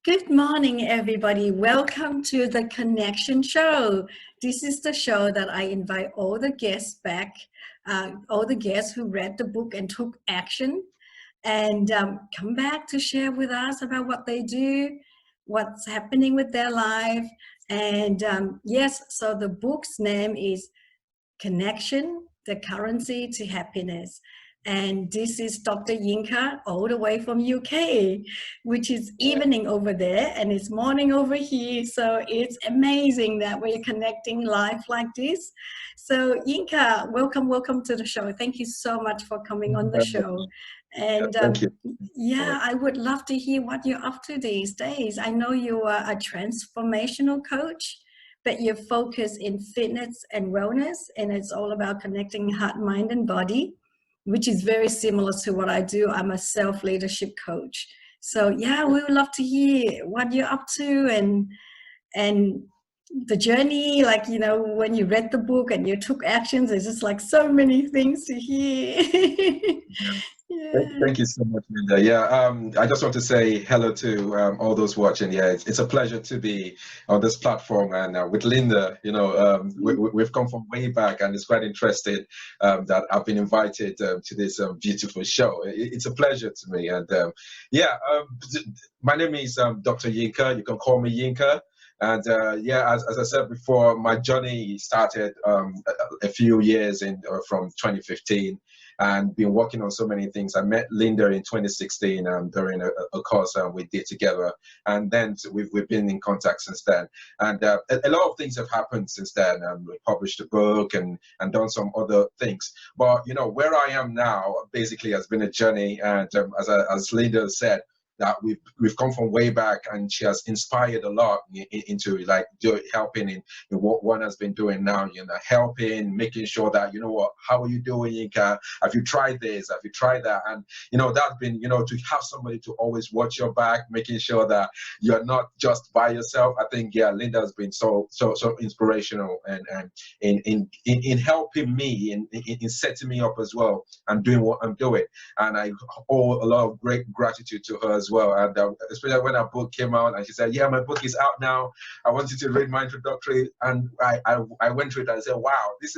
Good morning, everybody. Welcome to the Connection Show. This is the show that I invite all the guests back, all the guests who read the book and took action, and come back to share with us about what they do, what's happening with their life. And yes, so the book's name is Connection, the Currency to Happiness. And this is Dr. Yinka, all the way from UK, which is evening over there and it's morning over here. So it's amazing that we're connecting live like this. So Yinka, welcome to the show. Thank you so much for coming on the show. And Thank you. yeah, I would love to hear what you're up to these days. I know you are a transformational coach, but you focus in fitness and wellness, and it's all about connecting heart, mind, and body, which is very similar to what I do. I'm a self-leadership coach. So yeah, we would love to hear what you're up to and the journey, like, you know, when you read the book and you took actions, there's just like so many things to hear. Thank you so much, Linda. I just want to say hello to all those watching. Yeah, it's a pleasure to be on this platform and with Linda. You know, we've come from way back, and it's quite interesting that I've been invited to this beautiful show. It's a pleasure to me, and my name is Dr. Yinka. You can call me Yinka. And as I said before, my journey started a few years from 2015, and been working on so many things. I met Linda in 2016 during a course we did together, and then we've been in contact since then. And a lot of things have happened since then. We published a book and done some other things. But you know, where I am now basically has been a journey, and as Linda said, that we've come from way back, and she has inspired a lot into like helping in what one has been doing now, you know, helping, making sure that, you know what, how are you doing, Yinka? Have you tried this? Have you tried that? And, you know, that's been, you know, to have somebody to always watch your back, making sure that you're not just by yourself. I think, yeah, Linda has been so inspirational and in helping me, in setting me up as well and doing what I'm doing. And I owe a lot of great gratitude to her as well. And especially when our book came out and she said, yeah, my book is out now, I want you to read my introductory. And I went through it and I said, wow, this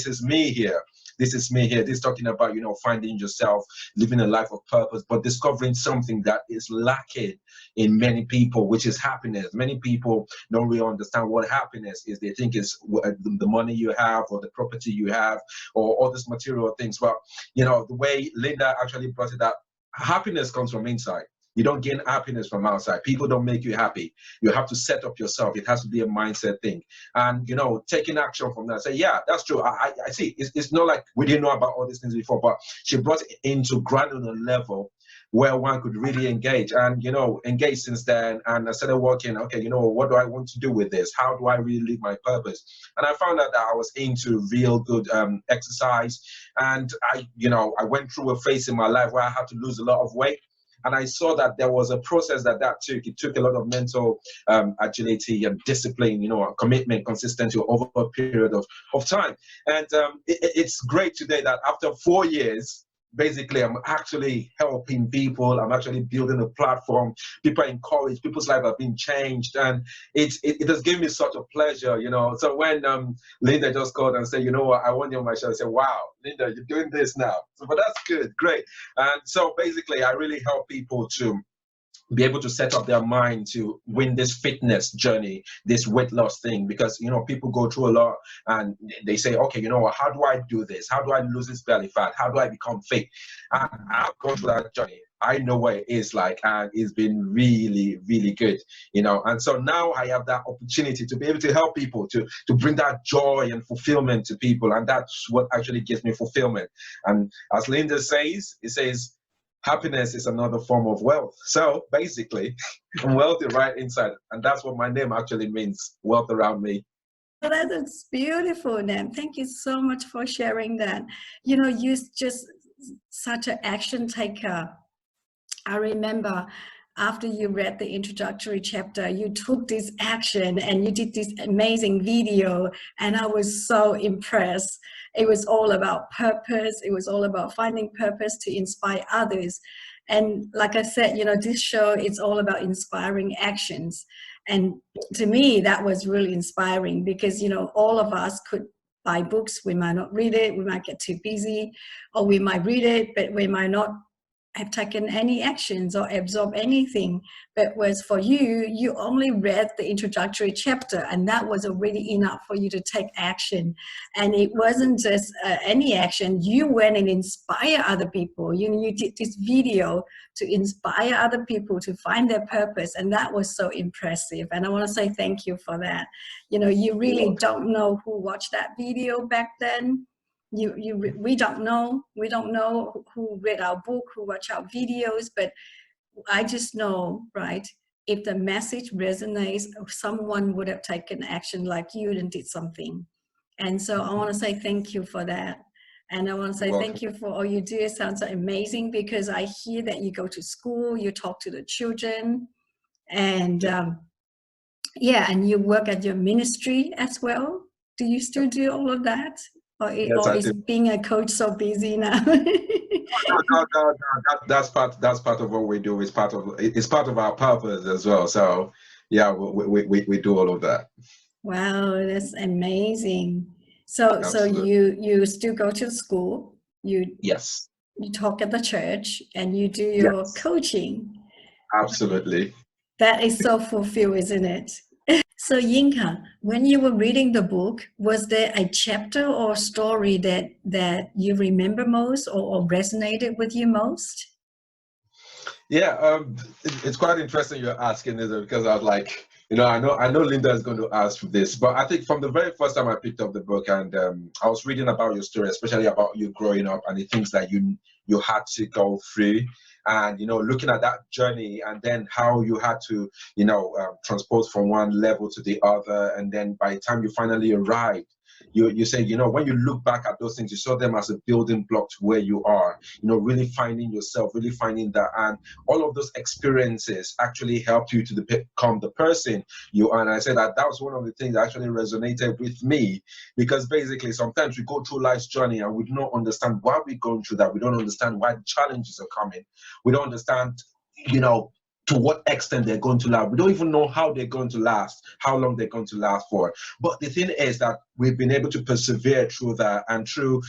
is me here. This is me here. This is talking about, you know, finding yourself, living a life of purpose, but discovering something that is lacking in many people, which is happiness. Many people don't really understand what happiness is. They think it's the money you have or the property you have or all these material things. But, you know, the way Linda actually brought it up, happiness comes from inside. You don't gain happiness from outside. People don't make you happy. You have to set up yourself. It has to be a mindset thing. And, you know, taking action from that. Say, yeah, that's true. I see. It's not like we didn't know about all these things before, but she brought it into granular level where one could really engage and, you know, engage since then. And I started working, okay, you know, what do I want to do with this? How do I really live my purpose? And I found out that I was into real good exercise. And I went through a phase in my life where I had to lose a lot of weight. And I saw that there was a process that took. It took a lot of mental agility and discipline, you know, commitment, consistency over a period of time. And it's great today that after 4 years, basically, I'm actually helping people. I'm actually building a platform. People are encouraged. People's lives have been changed, and it has given me such a pleasure, you know. So when Linda just called and said, you know what, I want you on my show, I said, wow, Linda, you're doing this now. So, but that's good, great. And so basically, I really help people to be able to set up their mind to win this fitness journey, this weight loss thing, because, you know, people go through a lot and they say, okay, you know what, how do I do this? How do I lose this belly fat? How do I become fit? And I've gone through that journey. I know what it is like, and it's been really, really good, you know. And so now I have that opportunity to be able to help people, to bring that joy and fulfillment to people. And that's what actually gives me fulfillment. And as Linda says, it says, happiness is another form of wealth. So basically, I'm wealthy right inside. And that's what my name actually means, wealth around me. Well, that's beautiful, Nam. Thank you so much for sharing that. You know, you're just such an action taker. I remember after you read the introductory chapter, you took this action and you did this amazing video, and I was so impressed. It was all about purpose. It was all about finding purpose to inspire others. And like I said, this show, it's all about inspiring actions. And to me, that was really inspiring because, all of us could buy books. We might not read it. We might get too busy, or we might read it, but we might not have taken any actions or absorb anything. But was for you, you only read the introductory chapter, and that was already enough for you to take action. And it wasn't just any action. You went and inspire other people. You did this video to inspire other people to find their purpose, and that was so impressive. And I want to say thank you for that. You really don't know who watched that video back then. We don't know who read our book, who watch our videos, but I just know, right, if the message resonates, someone would have taken action like you and did something. And so I want to say thank you for that. And I want to say thank you for all you do. It sounds amazing because I hear that you go to school, you talk to the children, and and you work at your ministry as well. Do you still do all of that? Or is being a coach so busy now? No. That's part of what we do. It's part of our purpose as well. So yeah, we do all of that. Wow, that's amazing. So you still go to school. Yes. You talk at the church and you do your coaching. Absolutely. That is so fulfilled, isn't it? So Yinka, when you were reading the book, was there a chapter or story that you remember most or resonated with you most? Yeah, it's quite interesting you're asking this because I was like, I know Linda is going to ask this, but I think from the very first time I picked up the book and I was reading about your story, especially about you growing up and the things that you had to go through, and looking at that journey and then how you had to transpose from one level to the other, and then by the time you finally arrived, you say, when you look back at those things, you saw them as a building block to where you are, really finding yourself, really finding that. And all of those experiences actually helped you to become the person you are. And I said that was one of the things that actually resonated with me, because basically sometimes we go through life's journey and we do not understand why we're going through that. We don't understand why the challenges are coming. We don't understand, to what extent they're going to last. We don't even know how they're going to last, how long they're going to last for. But the thing is that we've been able to persevere through that, and through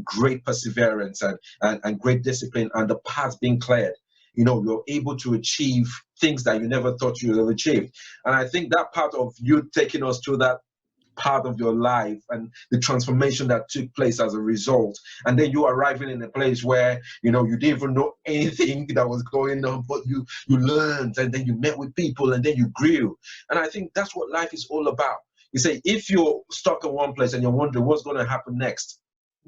great perseverance and great discipline, and the path being cleared, you're able to achieve things that you never thought you would have achieved. And I think that part of you taking us through that part of your life and the transformation that took place as a result, and then you arriving in a place where you didn't even know anything that was going on, but you learned, and then you met with people, and then you grew. And I think that's what life is all about. You say, if you're stuck in one place and you're wondering what's going to happen next,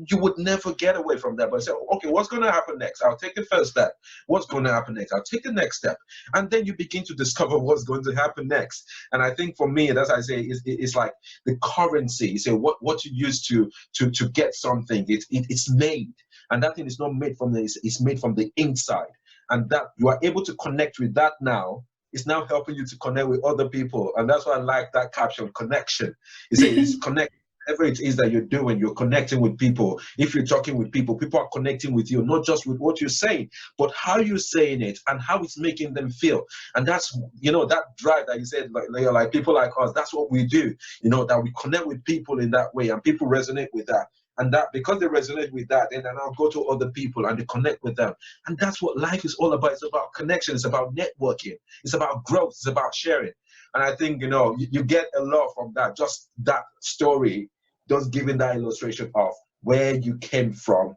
you would never get away from that. But say, okay, what's going to happen next? I'll take the first step. What's going to happen next? I'll take the next step. And then you begin to discover what's going to happen next. And I think for me, as I say, it's like the currency. So what you use to get something, it's made. And that thing is not made from it's made from the inside. And that you are able to connect with that now. It's now helping you to connect with other people. And that's why I like that caption, connection. You say it's connect. Whatever it is that you're doing, you're connecting with people. If you're talking with people, people are connecting with you, not just with what you're saying, but how you're saying it and how it's making them feel. And that's, that drive that you said, like people like us, that's what we do, that we connect with people in that way, and people resonate with that. And that because they resonate with that, then I'll go to other people and they connect with them. And that's what life is all about. It's about connection. It's about networking. It's about growth. It's about sharing. And I think, you get a lot from that, just that story, just giving that illustration of where you came from,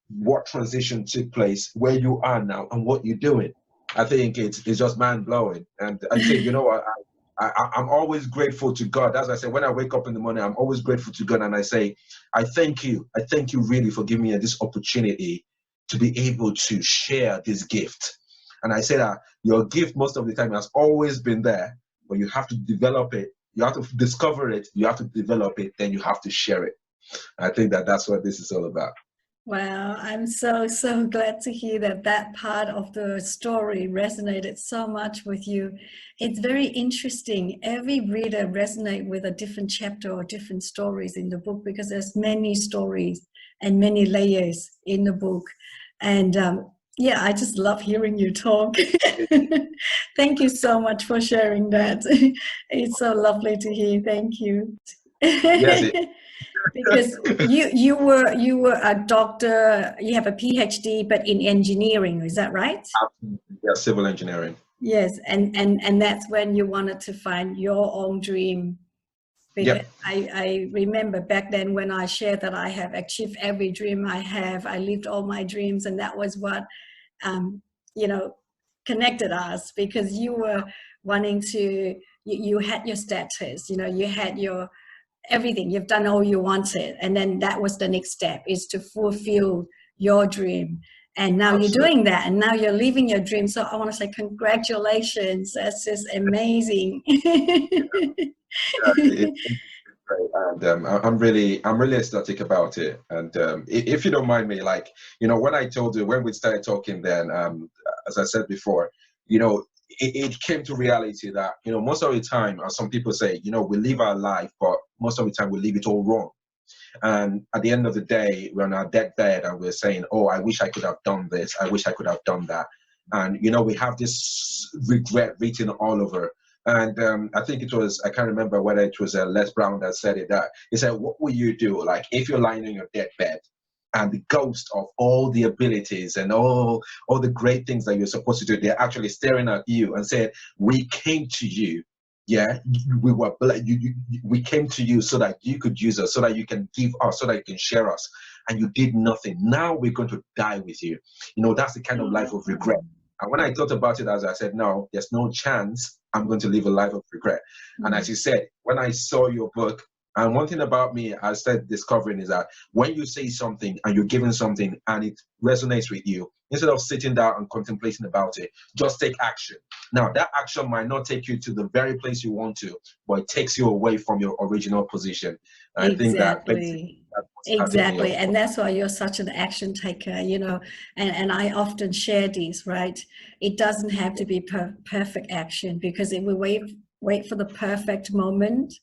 what transition took place, where you are now, and what you're doing. I think it's just mind-blowing. And I think, I'm always grateful to God. As I say, when I wake up in the morning, I'm always grateful to God. And I say, I thank you. I thank you really for giving me this opportunity to be able to share this gift. And I say that your gift most of the time has always been there, but you have to develop it. You have to discover it. You have to develop it. Then you have to share it. I think that's what this is all about. Wow, I'm so glad to hear that part of the story resonated so much with you. It's very interesting. Every reader resonates with a different chapter or different stories in the book, because there's many stories and many layers in the book. And Yeah, I just love hearing you talk. Thank you so much for sharing that. It's so lovely to hear. Thank you. Yes, Because you were a doctor, you have a PhD, but in engineering, is that right? absolutely. Yeah, civil engineering. Yes, and that's when you wanted to find your own dream. Because Yep. I remember back then when I shared that I have achieved every dream I have, I lived all my dreams, and that was what um, you know, connected us because you were wanting to, you had your status, you know, you had your everything, you've done all you wanted. And then that was the next step is to fulfill your dream. And now you're Absolutely. doing that and now you're living your dream. So I want to say congratulations. That's just amazing. Yeah, it's great, and I'm really ecstatic about it. And if you don't mind me, like, you know, when I told you when we started talking, then as I said before, you know, it came to reality that, you know, most of the time, as some people say, you know, we live our life, but most of the time we live it all wrong. And at the end of the day, we're on our deathbed and we're saying, oh, I wish I could have done this. I wish I could have done that. And, you know, we have this regret written all over. And I think it was, I can't remember whether it was Les Brown that said it, that he said, what will you do? Like, if you're lying on your deathbed and the ghost of all the abilities and all the great things that you're supposed to do, they're actually staring at you and said, we came to you, yeah, we came to you so that you could use us, so that you can give us, so that you can share us, and you did nothing. Now we're going to die with you. You know, that's the kind of life of regret. And when I thought about it, as I said, no, there's no chance I'm going to live a life of regret. And as you said, when I saw your book, and one thing about me, I started discovering is that when you say something and you're given something and it resonates with you, instead of sitting down and contemplating about it, just take action. Now, that action might not take you to the very place you want to, but it takes you away from your original position. And I think that basically Exactly. that's what started me Exactly. off. And that's why you're such an action taker, you know, and I often share these, right? It doesn't have to be perfect action because if we wait for the perfect moment,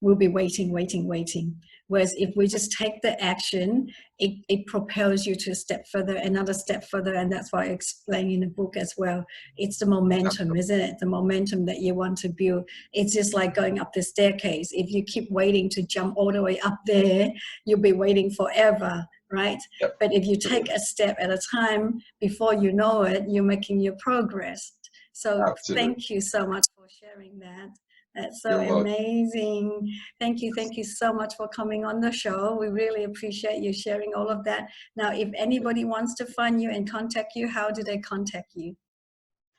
we'll be waiting, waiting, waiting. Whereas if we just take the action, it propels you to a step further, another step further. And that's why I explain in the book as well. It's the momentum, isn't it? The momentum that you want to build. It's just like going up the staircase. If you keep waiting to jump all the way up there, you'll be waiting forever, right? Yep. But if you take a step at a time, before you know it, you're making your progress. So Absolutely. thank you so much for sharing that. That's so You're welcome. amazing. Thank you. Thank you so much for coming on the show. We really appreciate you sharing all of that. Now, if anybody wants to find you and contact you, how do they contact you?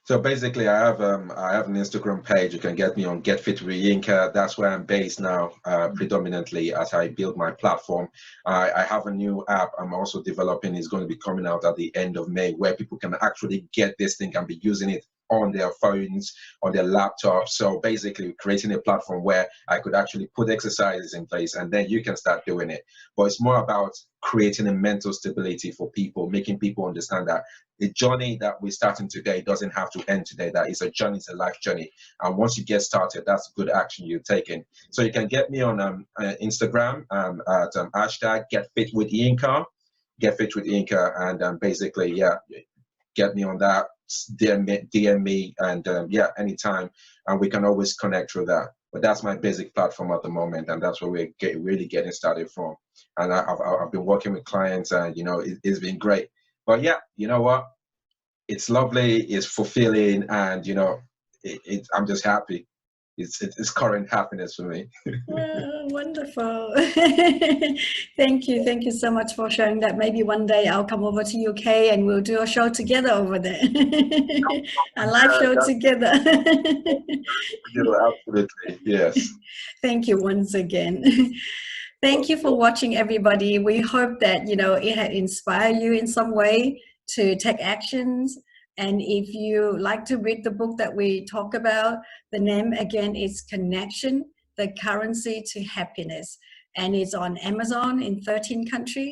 So basically, I have an Instagram page. You can get me on Get Fit with Yinka. That's where I'm based now, predominantly as I build my platform. I have a new app I'm also developing. It's going to be coming out at the end of May, where people can actually get this thing and be using it on their phones, on their laptops. So basically, creating a platform where I could actually put exercises in place, and then you can start doing it. But it's more about creating a mental stability for people, making people understand that the journey that we're starting today doesn't have to end today. That is a journey, it's a life journey. And once you get started, that's good action you're taking. So you can get me on Instagram at hashtag Get Fit with Yinka, Get Fit with Yinka, and basically, yeah, get me on that. DM me, and yeah, anytime, and we can always connect through that. But that's my basic platform at the moment, and that's where we're really getting started from. And I've been working with clients, and you know, it's been great. But yeah, you know what? It's lovely, it's fulfilling, and you know, I'm just happy. It's current happiness for me. Oh, wonderful. Thank you so much for sharing that. Maybe one day I'll come over to UK and we'll do a show together over there. A live show That's together. you, absolutely, yes. Thank you once again. Thank you for watching, everybody. We hope that, you know, it had inspired you in some way to take actions. And if you like to read the book that we talk about, the name again is Connection, the Currency to Happiness. And it's on Amazon in 13 countries.